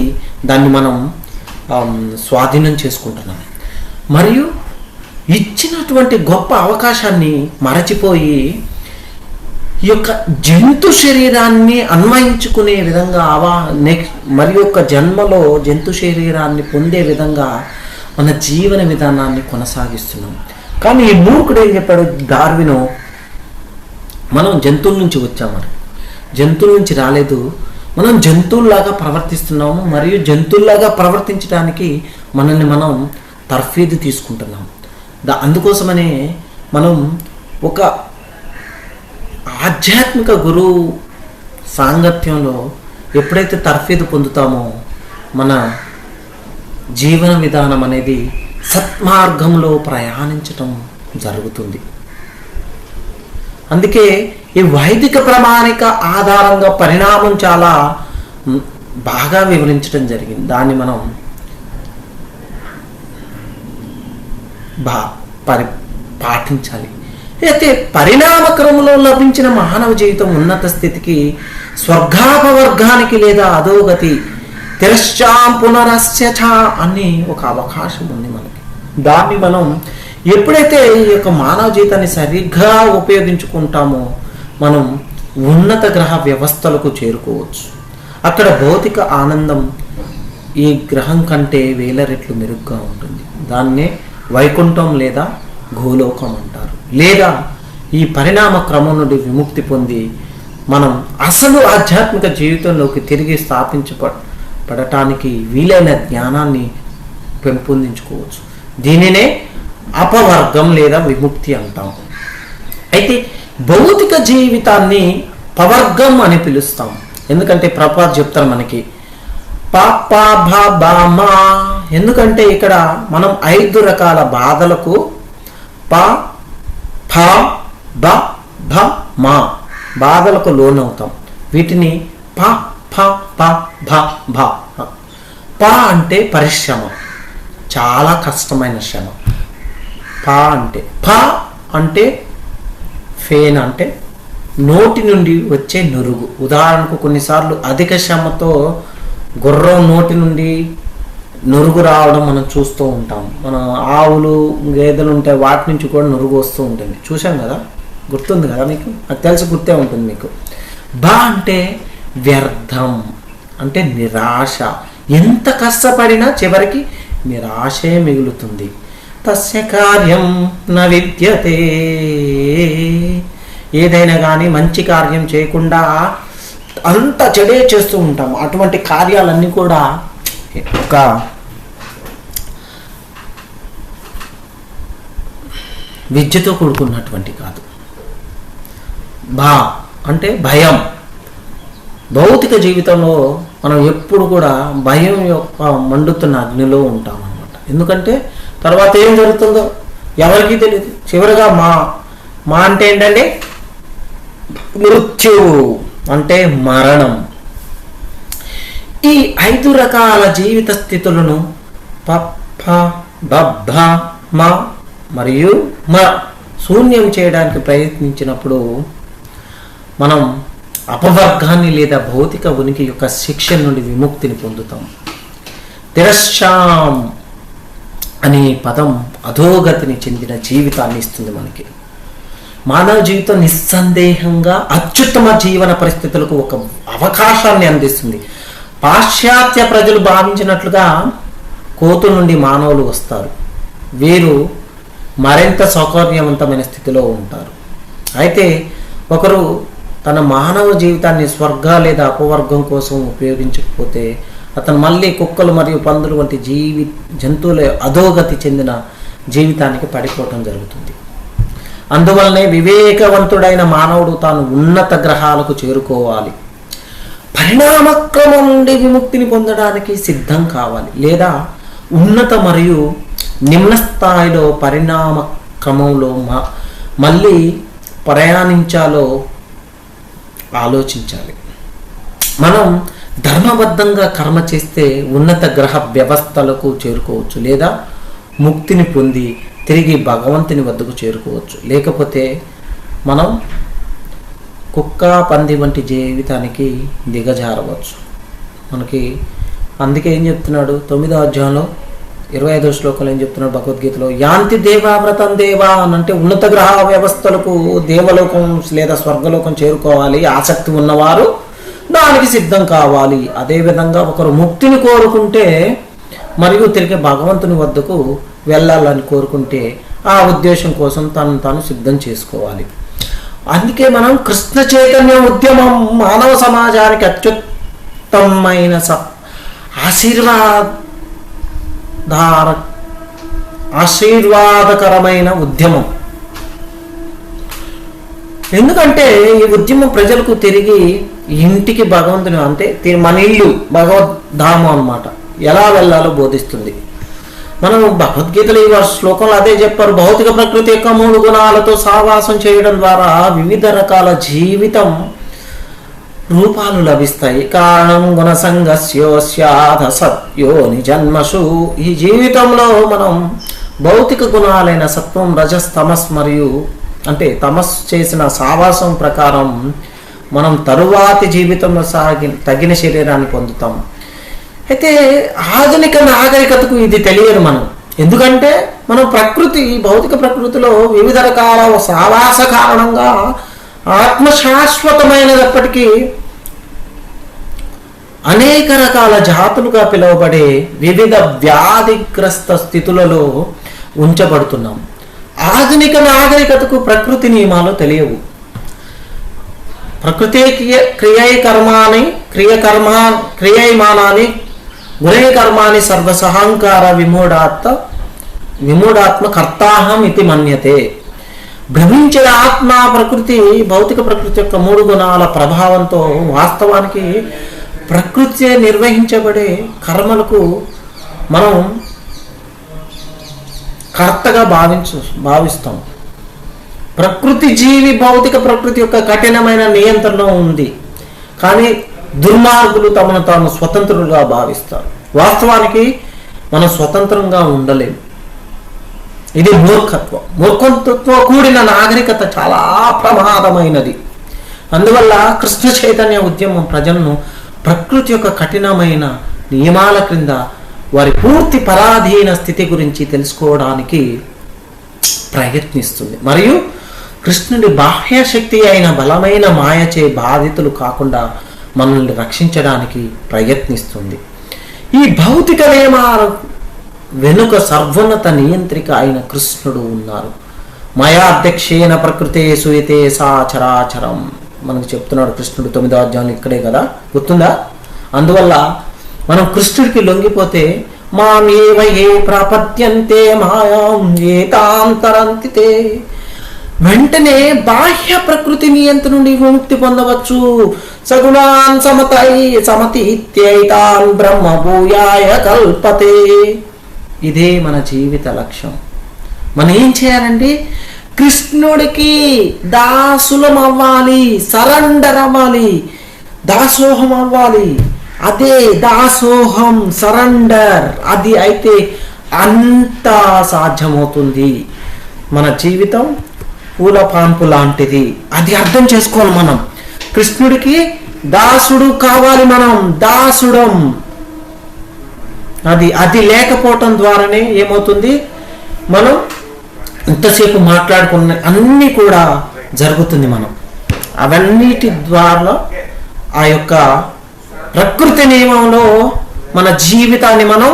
దాన్ని మనం స్వాధీనం చేసుకుంటున్నాం. మరియు ఇచ్చినటువంటి గొప్ప అవకాశాన్ని మరచిపోయి ఈ యొక్క జంతు శరీరాన్ని అన్వయించుకునే విధంగా మరి యొక్క జన్మలో జంతు శరీరాన్ని పొందే విధంగా మన జీవన విధానాన్ని కొనసాగిస్తున్నాం. కానీ ఈ మూర్ఖుడు ఏం చెప్పాడు డార్విన్, మనం జంతువుల నుంచి వచ్చామని. జంతువుల నుంచి రాలేదు, మనం జంతువుల్లాగా ప్రవర్తిస్తున్నాము. మరియు జంతువుల్లాగా ప్రవర్తించడానికి మనల్ని మనం తర్ఫీదు తీసుకుంటున్నాం. అందుకోసమనే మనం ఒక ఆధ్యాత్మిక గురువు సాంగత్యంలో ఎప్పుడైతే తర్ఫీదు పొందుతామో మన జీవన విధానం అనేది సత్మార్గంలో ప్రయాణించటం జరుగుతుంది. అందుకే ఈ వైదిక ప్రామాణిక ఆధారంగా పరిణామం చాలా బాగా వివరించడం జరిగింది. దాన్ని మనం పాటించాలి. అయితే పరిణామక్రమంలో లభించిన మానవ జీవితం ఉన్నత స్థితికి, స్వర్గాపవర్గానికి లేదా అధోగతి, తిరశ్చాం పునరస్యచ అని ఒక అవకాశం ఉంది మనకి. దాన్ని మనం ఎప్పుడైతే ఈ యొక్క మానవ జీవితాన్ని సరిగ్గా ఉపయోగించుకుంటామో మనం ఉన్నత గ్రహ వ్యవస్థలకు చేరుకోవచ్చు. అక్కడ భౌతిక ఆనందం ఈ గ్రహం కంటే 1000 రెట్లు మెరుగ్గా ఉంటుంది. దాన్నే వైకుంఠం లేదా గోలోకం అంటారు. లేదా ఈ పరిణామ క్రమం నుండి విముక్తి పొంది మనం అసలు ఆధ్యాత్మిక జీవితంలోకి తిరిగి స్థాపించబడటానికి వీలైన జ్ఞానాన్ని పెంపొందించుకోవచ్చు. దీనినే అపవర్గం లేదా విముక్తి అంటాం. అయితే భౌతిక జీవితాన్ని పవర్గం అని పిలుస్తాం. ఎందుకంటే ప్రభుపాద చెప్తారు మనకి మా. ఎందుకంటే ఇక్కడ మనం 5 రకాల బాధలకు మా బాధలకు లోనవుతాం. వీటిని ప అంటే పరిశ్రమ, చాలా కష్టమైన శ్రమ. ప అంటే ఫేన్ అంటే నోటి నుండి వచ్చే నురుగు. ఉదాహరణకు కొన్నిసార్లు అధిక శ్రమతో గుర్రం నోటి నుండి నురుగు రావడం మనం చూస్తూ ఉంటాం. మన ఆవులు గేదెలు ఉంటాయి, వాటి నుంచి కూడా నురుగు వస్తూ ఉంటుంది. చూసాం కదా, గుర్తుంది కదా మీకు, అది తెలిసి గుర్తే ఉంటుంది మీకు. అంటే వ్యర్థం, అంటే నిరాశ. ఎంత కష్టపడినా చివరికి నిరాశే మిగులుతుంది. తస్య కార్యం న విద్యతే. ఏదైనా కానీ మంచి కార్యం చేయకుండా అంత చెడే చేస్తూ ఉంటాం. అటువంటి కార్యాలన్నీ కూడా ఒక విద్యతో కూడుకున్నటువంటి కాదు. అంటే భయం. భౌతిక జీవితంలో మనం ఎప్పుడు కూడా భయం యొక్క మండుతున్న అగ్నిలో ఉంటాం అన్నమాట. ఎందుకంటే తర్వాత ఏం జరుగుతుందో ఎవరికీ తెలియదు. చివరిగా మా అంటే ఏంటంటే మృత్యు, అంటే మరణం. ఈ 5 రకాల జీవిత స్థితులను ప ఫ బ భ మ మరియు మ శూన్యం చేయడానికి ప్రయత్నించినప్పుడు మనం అపవర్గాన్ని లేదా భౌతిక ఉనికి యొక్క శిక్ష నుండి విముక్తిని పొందుతాం. తిరశ్చాం అనే పదం అధోగతిని చెందిన జీవితాన్ని ఇస్తుంది మనకి. మానవ జీవితం నిస్సందేహంగా అత్యుత్తమ జీవన పరిస్థితులకు ఒక అవకాశాన్ని అందిస్తుంది. పాశ్చాత్య ప్రజలు భావించినట్లుగా కోతు నుండి మానవులు వస్తారు. వీరు మరింత సౌకర్యవంతమైన స్థితిలో ఉంటారు. అయితే ఒకరు తన మానవ జీవితాన్ని స్వర్గ లేదా అపవర్గం కోసం ఉపయోగించకపోతే అతను మళ్ళీ కుక్కలు మరియు పందులు వంటి జంతువుల అధోగతి చెందిన జీవితానికి పడిపోవటం జరుగుతుంది. అందువల్లనే వివేకవంతుడైన మానవుడు తాను ఉన్నత గ్రహాలకు చేరుకోవాలి, పరిణామక్రమం నుండి విముక్తిని పొందడానికి సిద్ధం కావాలి, లేదా ఉన్నత మరియు నిమ్న స్థాయిలో పరిణామ క్రమంలో మళ్ళీ ప్రయాణించాలో ఆలోచించాలి. మనం ధర్మబద్ధంగా కర్మ చేస్తే ఉన్నత గ్రహ వ్యవస్థలకు చేరుకోవచ్చు, లేదా ముక్తిని పొంది తిరిగి భగవంతుని వద్దకు చేరుకోవచ్చు. లేకపోతే మనం కుక్క పంది వంటి జీవితానికి దిగజారవచ్చు. మనకి అందుకే ఏం చెప్తున్నాడు 9వ అధ్యాయంలో 25వ శ్లోకంలో ఏం చెప్తున్నాడు భగవద్గీతలో, యాంతి దేవావ్రతం దేవా అని అంటే ఉన్నత గ్రహ వ్యవస్థలకు దేవలోకం లేదా స్వర్గలోకం చేరుకోవాలి ఆసక్తి ఉన్నవారు దానికి సిద్ధం కావాలి. అదేవిధంగా ఒకరు ముక్తిని కోరుకుంటే మరియు తిరిగి భగవంతుని వద్దకు వెళ్ళాలని కోరుకుంటే ఆ ఉద్దేశం కోసం తాను సిద్ధం చేసుకోవాలి. అందుకే మనం కృష్ణ చైతన్య ఉద్యమం మానవ సమాజానికి అత్యుత్తమైన ఆశీర్వాదకరమైన ఉద్యమం. ఎందుకంటే ఈ ఉద్యమం ప్రజలకు తిరిగి ఇంటికి భగవంతుని అంటే మన ఇల్లు భగవద్ధామం అన్నమాట ఎలా వెళ్ళాలో బోధిస్తుంది. మనం భగవద్గీతలో ఈ శ్లోకంలో అదే చెప్పారు. భౌతిక ప్రకృతి యొక్క 3 గుణాలతో సావాసం చేయడం ద్వారా వివిధ రకాల జీవితం రూపాలు లభిస్తాయి. కారణం గుణసంగస్యోస్యాధ సత్యోని జన్మసు. ఈ జీవితంలో మనం భౌతిక గుణాలైన సత్వం, రజస్, తమస్ మరియు అంటే తమస్ చేసిన సావాసం ప్రకారం మనం తరువాతి జీవితంలో తగిన శరీరాన్ని పొందుతాం. అయితే ఆధునిక నాగరికతకు ఇది తెలియదు మనం. ఎందుకంటే మనం భౌతిక ప్రకృతిలో వివిధ రకాల సావాస కారణంగా ఆత్మ శాశ్వతమైనప్పటికీ అనేక రకాల జాతులుగా పిలువబడే వివిధ వ్యాధిగ్రస్త స్థితులలో ఉంచబడుతున్నాం. ఆధునిక నాగరికతకు ప్రకృతి నియమాలు తెలియవు. ప్రకృతి క్రియైమానాన్ని గుణైకర్మాణి సర్వసహంకార విమూఢాత్మ కర్తాహం ఇది మన్యతే. భ్రమించిన ఆత్మ ప్రకృతి భౌతిక ప్రకృతి యొక్క 3 గుణాల ప్రభావంతో వాస్తవానికి ప్రకృతి నిర్వహించబడే కర్మలకు మనం కర్తగా భావిస్తాం. ప్రకృతి జీవి భౌతిక ప్రకృతి యొక్క కఠినమైన నియంత్రణలో ఉంది, కానీ దుర్మార్గులు తమను తాము స్వతంత్రులుగా భావిస్తారు. వాస్తవానికి మనం స్వతంత్రంగా ఉండలేము. ఇది మూర్ఖత్వంతో కూడిన నాగరికత చాలా ప్రమాదమైనది. అందువల్ల కృష్ణ చైతన్య ఉద్యమం ప్రజలను ప్రకృతి యొక్క కఠినమైన నియమాల క్రింద వారి పూర్తి పరాధీన స్థితి గురించి తెలుసుకోవడానికి ప్రయత్నిస్తుంది మరియు కృష్ణుడి బాహ్య శక్తి అయిన బలమైన మాయచే బాధితులు కాకుండా మనల్ని రక్షించడానికి ప్రయత్నిస్తుంది. ఈ భౌతిక నియమాల వెనుక సర్వోన్నత నియంత్రిక అయిన కృష్ణుడు ఉన్నారు. మయాధ్యక్షేణ ప్రకృతే సూయతే సా చరాచరం మనకు చెప్తున్నాడు కృష్ణుడు 9వ అధ్యాయం ఇక్కడే కదా, గుర్తుందా? అందువల్ల మనం కృష్ణుడికి లొంగిపోతే మామేవ ఏ ప్రపద్యంతే మాయాం ఏతాంతరంతితే, వెంటనే బాహ్య ప్రకృతి నియంత్రణ నుండి విముక్తి పొందవచ్చు. సగుణాన్ సమతీత్యైతాన్ బ్రహ్మ భూయాయ కల్పతే. ఇదే మన జీవిత లక్ష్యం. మనం ఏం చేయాలండి? కృష్ణుడికి దాసులం అవ్వాలి, సరెండర్ అవ్వాలి, దాసోహం అవ్వాలి. అదే దాసోహం, సరెండర్. అది అయితే అంత సాధ్యమవుతుంది. మన జీవితం పూల పాన్పు లాంటిది. అది అర్థం చేసుకోవాలి మనం. కృష్ణుడికి దాసుడు కావాలి, మనం దాసుడం. అది లేకపోవటం ద్వారానే ఏమవుతుంది, మనం ఇంతసేపు మాట్లాడుకున్న అన్నీ కూడా జరుగుతుంది. మనం అవన్నిటి ద్వారా ఆ యొక్క ప్రకృతి నియమంలో మన జీవితాన్ని మనం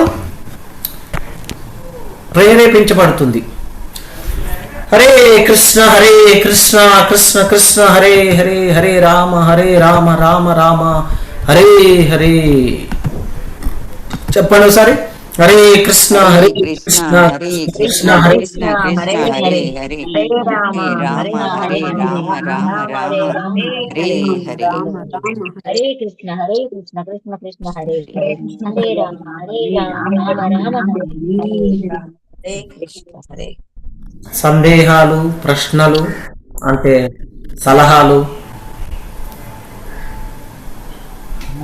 ప్రేరేపించబడుతుంది. హరే కృష్ణ కృష్ణ కృష్ణ హరే హరే, హరే రామ రామ రామ హరే హరే. చెప్పండి ఒకసారి. హరే కృష్ణ కృష్ణ కృష్ణ హరే కృష్ణ హరే హరే హరే రామ రామ హరే రామ హరే హరే కృష్ణ కృష్ణ కృష్ణ హరే హరే రామ రామ హరే కృష్ణ హరే. సందేహాలు, ప్రశ్నలు అంటే సలహాలు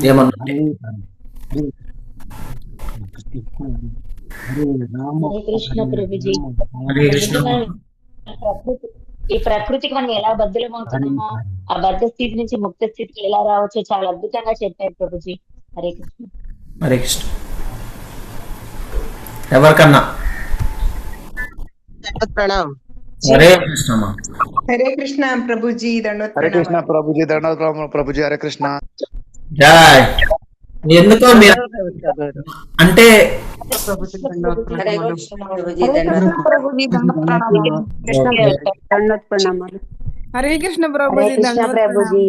ఏమన్నా? హరే కృష్ణ ప్రభుజీ. హరే కృష్ణ. ఈ ప్రకృతికి మనం ఎలా బద్ధలం అవుతున్నామో, ఆ బద్ధ స్థితి నుంచి ముక్త స్థితికి ఎలా రావచ్చో చాలా అద్భుతంగా చెప్పారు ప్రభుజీ. హరే కృష్ణ. హరే కృష్ణ. ఎవరికన్నా? ప్రణామ్. హరే కృష్ణ. హరే కృష్ణ ప్రభుజీ దండోత్ హరే కృష్ణ ప్రభుజీ దండోత్ ప్రభుజీ. హరే కృష్ణ. జై. ఎందుకో మీరు అంటే హరే కృష్ణ ప్రభుజీ హరే కృష్ణ ప్రభుజీ.